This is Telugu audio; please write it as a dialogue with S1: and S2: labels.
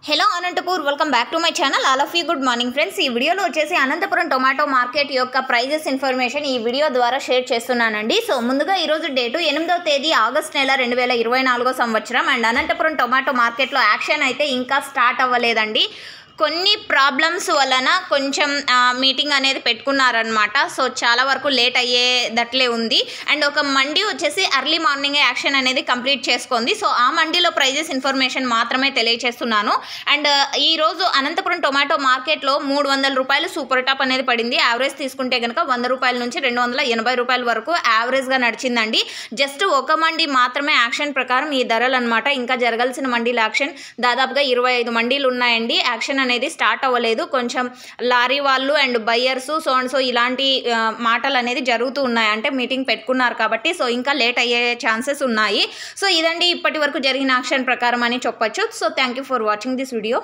S1: Hello Anantapur welcome back to my channel. All of you good morning friends. ఈ వీడియోలో వచ్చేసి అనంతపురం టొమాటో మార్కెట్ యొక్క ప్రైజెస్ ఇన్ఫర్మేషన్ ఈ వీడియో ద్వారా షేర్ చేస్తున్నానండి. సో ముందుగా ఈరోజు డేటు 8వ తేదీ ఆగస్ట్ నెల 2024 సంవత్సరం. అండ్ అనంతపురం టొమాటో మార్కెట్లో యాక్షన్ అయితే ఇంకా స్టార్ట్ అవ్వలేదండి. కొన్ని ప్రాబ్లమ్స్ వలన కొంచెం మీటింగ్ అనేది పెట్టుకున్నారనమాట. సో చాలా వరకు లేట్ అయ్యేదట్లే ఉంది. అండ్ ఒక మండీ వచ్చేసి ఎర్లీ మార్నింగే యాక్షన్ అనేది కంప్లీట్ చేసుకుంది. సో ఆ మండీలో ప్రైజెస్ ఇన్ఫర్మేషన్ మాత్రమే తెలియచేస్తున్నాను. అండ్ ఈరోజు అనంతపురం టొమాటో మార్కెట్లో 300 రూపాయలు సూపర్ టాప్ అనేది పడింది. యావరేజ్ తీసుకుంటే కనుక 100 రూపాయల నుంచి 280 రూపాయల వరకు యావరేజ్గా నడిచిందండి. జస్ట్ ఒక మండీ మాత్రమే యాక్షన్ ప్రకారం ఈ ధరలు అనమాట. ఇంకా జరగాల్సిన మండీల యాక్షన్ దాదాపుగా 25 మండీలు ఉన్నాయండి. యాక్షన్ అనేది స్టార్ట్ అవ్వలేదు. కొంచెం లారీ వాళ్ళు అండ్ బయ్యర్స్ సో ఇలాంటి మాటలు అనేది జరుగుతూ ఉన్నాయి. అంటే మీటింగ్ పెట్టుకున్నారు కాబట్టి సో ఇంకా లేట్ అయ్యే ఛాన్సెస్ ఉన్నాయి. సో ఇదండి ఇప్పటి వరకు జరిగిన యాక్షన్ ప్రకారం అని చెప్పొచ్చు. So thank you for watching this video.